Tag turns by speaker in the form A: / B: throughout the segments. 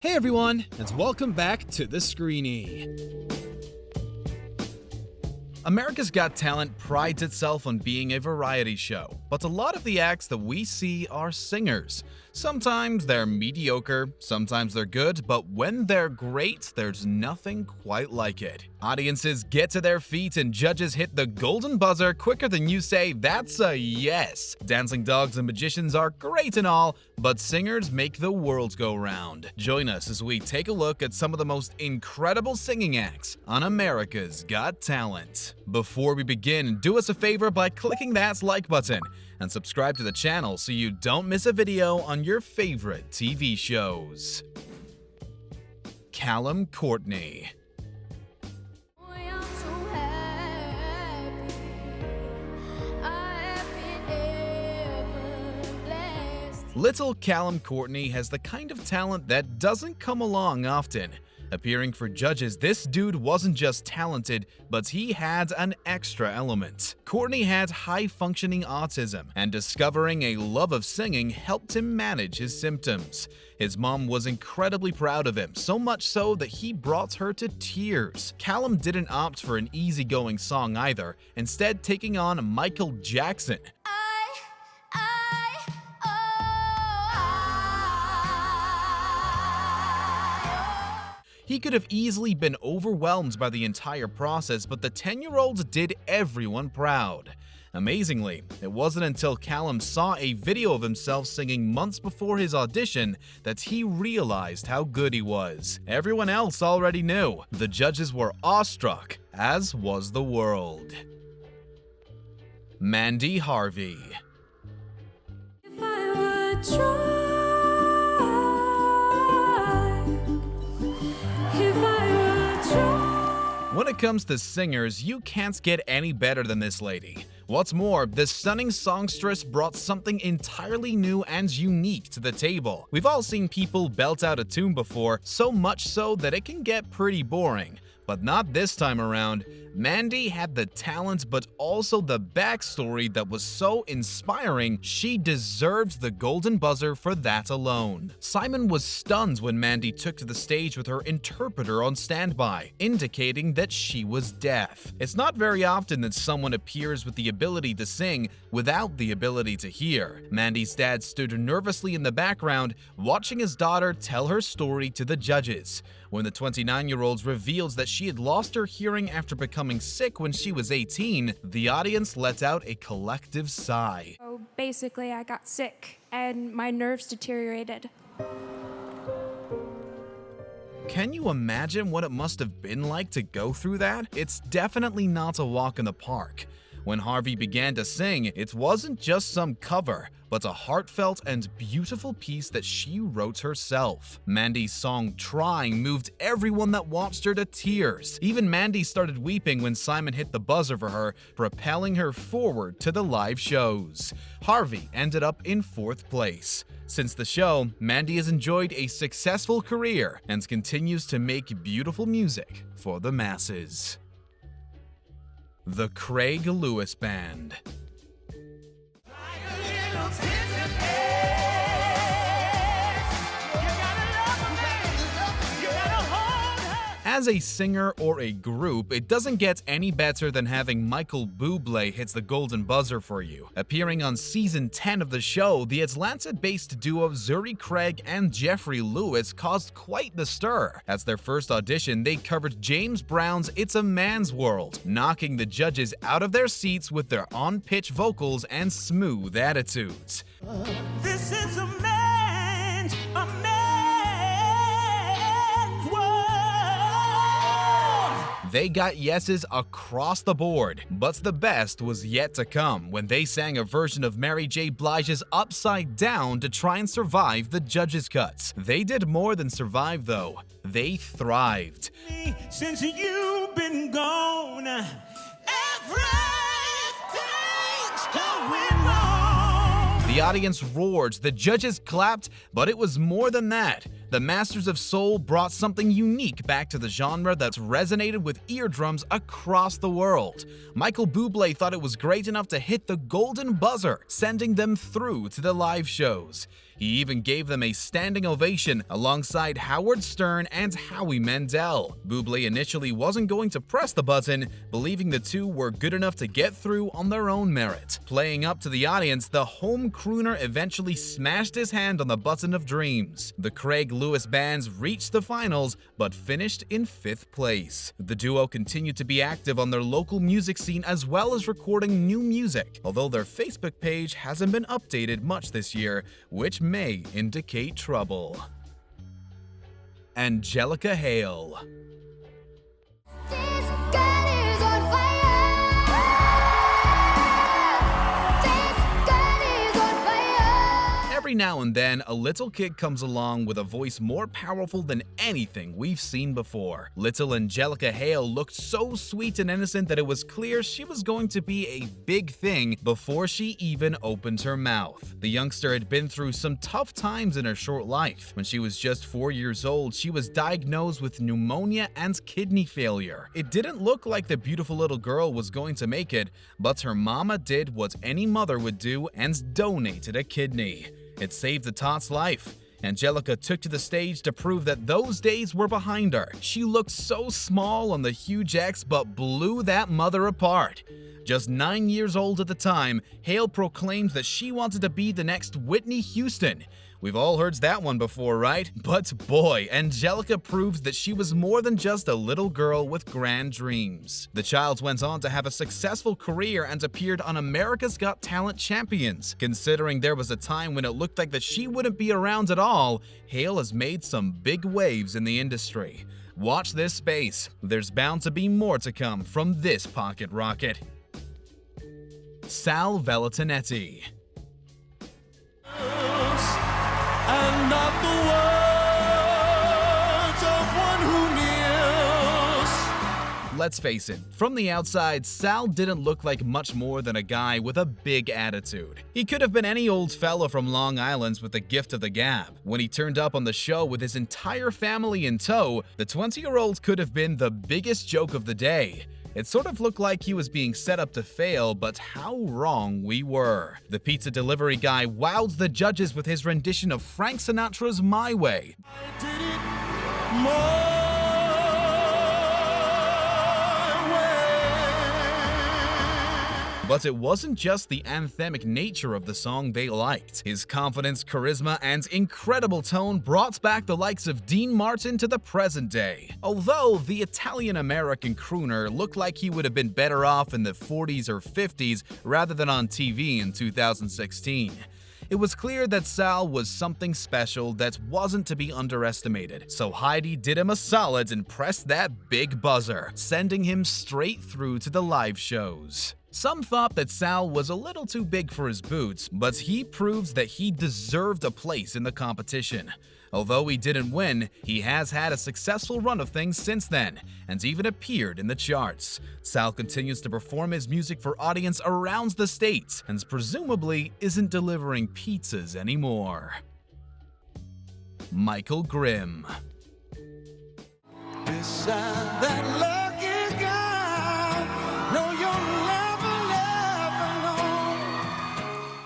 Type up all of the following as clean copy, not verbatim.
A: Hey everyone, and welcome back to The Screeny. America's Got Talent prides itself on being a variety show, but a lot of the acts that we see are singers. Sometimes they're mediocre, sometimes they're good, but when they're great, there's nothing quite like it. Audiences get to their feet and judges hit the golden buzzer quicker than you say, "That's a yes." Dancing dogs and magicians are great and all, but singers make the world go round. Join us as we take a look at some of the most incredible singing acts on America's Got Talent. Before we begin, do us a favor by clicking that like button and subscribe to the channel so you don't miss a video on your favorite TV shows. Callum Courtney. Little Callum Courtney has the kind of talent that doesn't come along often. Appearing for judges, this dude wasn't just talented, but he had an extra element. Courtney had high-functioning autism, and discovering a love of singing helped him manage his symptoms. His mom was incredibly proud of him, so much so that he brought her to tears. Callum didn't opt for an easygoing song either, instead taking on Michael Jackson. He could have easily been overwhelmed by the entire process, but the 10-year-old did everyone proud. Amazingly, it wasn't until Callum saw a video of himself singing months before his audition that he realized how good he was. Everyone else already knew. The judges were awestruck, as was the world. Mandy Harvey.
B: If I would try.
A: When it comes to singers, you can't get any better than this lady. What's more, this stunning songstress brought something entirely new and unique to the table. We've all seen people belt out a tune before, so much so that it can get pretty boring. But not this time around. Mandy had the talent but also the backstory that was so inspiring, she deserved the golden buzzer for that alone. Simon was stunned when Mandy took to the stage with her interpreter on standby, indicating that she was deaf. It's not very often that someone appears with the ability to sing without the ability to hear. Mandy's dad stood nervously in the background, watching his daughter tell her story to the judges. When the 29-year-old reveals that she had lost her hearing after becoming sick when she was 18, the audience let out a collective sigh.
C: So basically, I got sick and my nerves deteriorated.
A: Can you imagine what it must have been like to go through that? It's definitely not a walk in the park. When Harvey began to sing, it wasn't just some cover, but a heartfelt and beautiful piece that she wrote herself. Mandy's song "Trying" moved everyone that watched her to tears. Even Mandy started weeping when Simon hit the buzzer for her, propelling her forward to the live shows. Harvey ended up in 4th place. Since the show, Mandy has enjoyed a successful career and continues to make beautiful music for the masses. The Craig Lewis Band. As a singer or a group, it doesn't get any better than having Michael Bublé hits the golden buzzer for you. Appearing on season 10 of the show, the Atlanta-based duo Zuri Craig and Jeffrey Lewis caused quite the stir. As their first audition, they covered James Brown's "It's a Man's World," knocking the judges out of their seats with their on-pitch vocals and smooth attitudes.
B: This is a man's world.
A: They got yeses across the board, but the best was yet to come when they sang a version of Mary J. Blige's "Upside Down" to try and survive the judges' cuts. They did more than survive though, they thrived.
B: Since you've been gone, everything's going wrong.
A: The audience roared, the judges clapped, but it was more than that. The Masters of Soul brought something unique back to the genre that's resonated with eardrums across the world. Michael Bublé thought it was great enough to hit the golden buzzer, sending them through to the live shows. He even gave them a standing ovation alongside Howard Stern and Howie Mandel. Bublé initially wasn't going to press the button, believing the two were good enough to get through on their own merit. Playing up to the audience, the home crooner eventually smashed his hand on the button of dreams. The Craig Lewis bands reached the finals, but finished in 5th place. The duo continued to be active on their local music scene as well as recording new music, although their Facebook page hasn't been updated much this year, which may indicate trouble. Angelica Hale. Every now and then, a little kid comes along with a voice more powerful than anything we've seen before. Little Angelica Hale looked so sweet and innocent that it was clear she was going to be a big thing before she even opened her mouth. The youngster had been through some tough times in her short life. When she was just 4 years old, she was diagnosed with pneumonia and kidney failure. It didn't look like the beautiful little girl was going to make it, but her mama did what any mother would do and donated a kidney. It saved the tot's life. Angelica took to the stage to prove that those days were behind her. She looked so small on the huge X but blew that mother apart. Just 9 years old at the time, Hale proclaimed that she wanted to be the next Whitney Houston. We've all heard that one before, right? But boy, Angelica proves that she was more than just a little girl with grand dreams. The child went on to have a successful career and appeared on America's Got Talent Champions. Considering there was a time when it looked like that she wouldn't be around at all, Hale has made some big waves in the industry. Watch this space. There's bound to be more to come from this pocket rocket. Sal Valentinetti.
B: And not the words of one who kneels.
A: Let's face it, from the outside, Sal didn't look like much more than a guy with a big attitude. He could have been any old fella from Long Island with the gift of the gab. When he turned up on the show with his entire family in tow, the 20-year-old could have been the biggest joke of the day. It sort of looked like he was being set up to fail, but how wrong we were. The pizza delivery guy wowed the judges with his rendition of Frank Sinatra's My Way.
B: I did it my way.
A: But it wasn't just the anthemic nature of the song they liked. His confidence, charisma, and incredible tone brought back the likes of Dean Martin to the present day. Although the Italian-American crooner looked like he would have been better off in the 40s or 50s rather than on TV in 2016. It was clear that Sal was something special that wasn't to be underestimated, so Heidi did him a solid and pressed that big buzzer, sending him straight through to the live shows. Some thought that Sal was a little too big for his boots, but he proves that he deserved a place in the competition. Although he didn't win, he has had a successful run of things since then, and even appeared in the charts. Sal continues to perform his music for audience around the states, and presumably isn't delivering pizzas anymore. Michael Grimm.
B: Beside that lucky girl, no, you'll never, never know.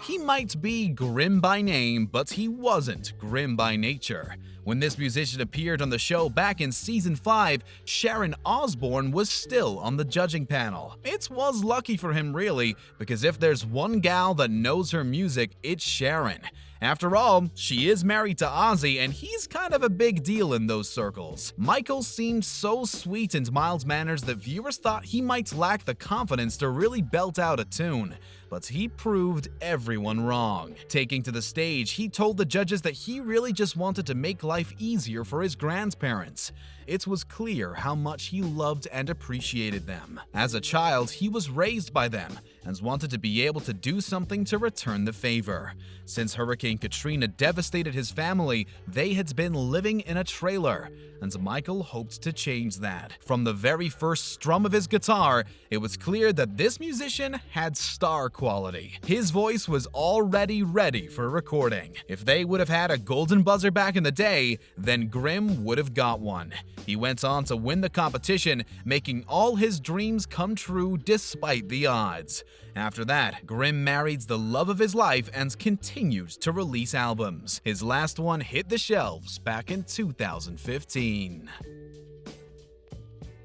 A: He might be grim by name, but he wasn't grim by nature. When this musician appeared on the show back in season 5, Sharon Osbourne was still on the judging panel. It was lucky for him really, because if there's one gal that knows her music, it's Sharon. After all, she is married to Ozzy, and he's kind of a big deal in those circles. Michael seemed so sweet and mild manners that viewers thought he might lack the confidence to really belt out a tune. But he proved everyone wrong. Taking to the stage, he told the judges that he really just wanted to make life easier for his grandparents. It was clear how much he loved and appreciated them. As a child, he was raised by them, and wanted to be able to do something to return the favor. Since Hurricane Katrina devastated his family, they had been living in a trailer, and Michael hoped to change that. From the very first strum of his guitar, it was clear that this musician had star quality. His voice was already ready for recording. If they would have had a golden buzzer back in the day, then Grimm would have got one. He went on to win the competition, making all his dreams come true despite the odds. After that, Grimm married the love of his life and continued to release albums. His last one hit the shelves back in 2015.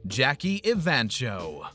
A: Jackie Evancho.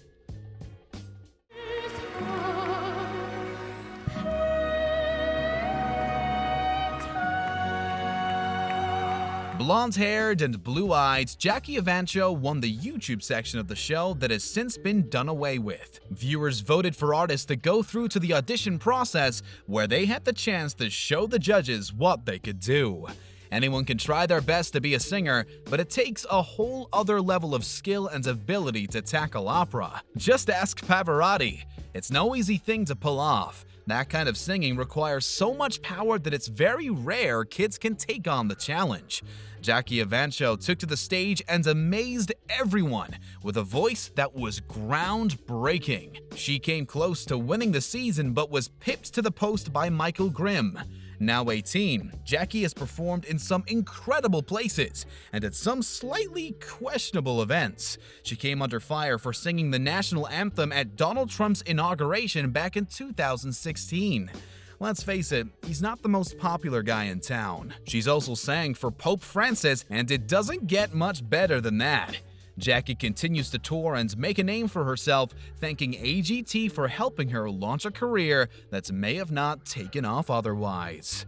A: Blonde-haired and blue-eyed, Jackie Evancho won the YouTube section of the show that has since been done away with. Viewers voted for artists to go through to the audition process where they had the chance to show the judges what they could do. Anyone can try their best to be a singer, but it takes a whole other level of skill and ability to tackle opera. Just ask Pavarotti. It's no easy thing to pull off. That kind of singing requires so much power that it's very rare kids can take on the challenge. Jackie Evancho took to the stage and amazed everyone with a voice that was groundbreaking. She came close to winning the season but was pipped to the post by Michael Grimm. Now 18, Jackie has performed in some incredible places and at some slightly questionable events. She came under fire for singing the national anthem at Donald Trump's inauguration back in 2016. Let's face it, he's not the most popular guy in town. She's also sang for Pope Francis, and it doesn't get much better than that. Jackie continues to tour and make a name for herself, thanking AGT for helping her launch a career that may have not taken off otherwise.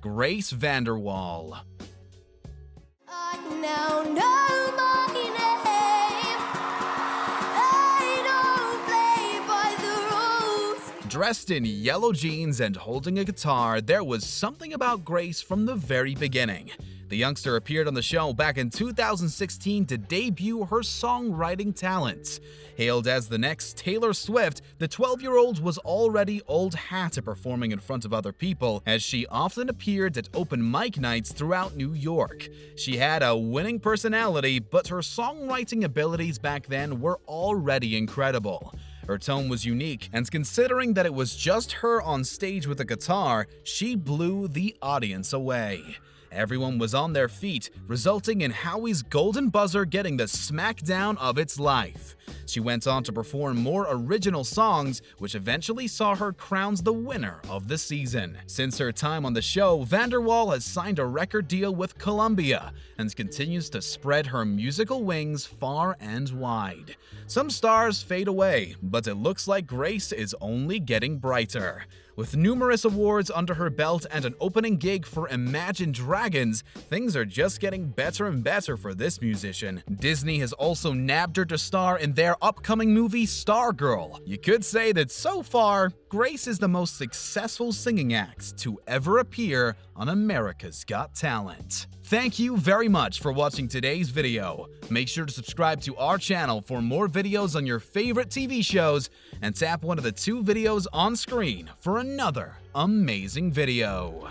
A: Grace VanderWaal. Dressed in yellow jeans and holding a guitar, there was something about Grace from the very beginning. The youngster appeared on the show back in 2016 to debut her songwriting talents. Hailed as the next Taylor Swift, the 12-year-old was already old hat at performing in front of other people, as she often appeared at open mic nights throughout New York. She had a winning personality, but her songwriting abilities back then were already incredible. Her tone was unique, and considering that it was just her on stage with a guitar, she blew the audience away. Everyone was on their feet, resulting in Howie's golden buzzer getting the smackdown of its life. She went on to perform more original songs, which eventually saw her crowned the winner of the season. Since her time on the show, VanderWaal has signed a record deal with Columbia and continues to spread her musical wings far and wide. Some stars fade away, but it looks like Grace is only getting brighter. With numerous awards under her belt and an opening gig for Imagine Dragons, things are just getting better and better for this musician. Disney has also nabbed her to star in their upcoming movie Stargirl. You could say that so far, Grace is the most successful singing act to ever appear on America's Got Talent. Thank you very much for watching today's video. Make sure to subscribe to our channel for more videos on your favorite TV shows, and tap one of the 2 videos on screen for another amazing video.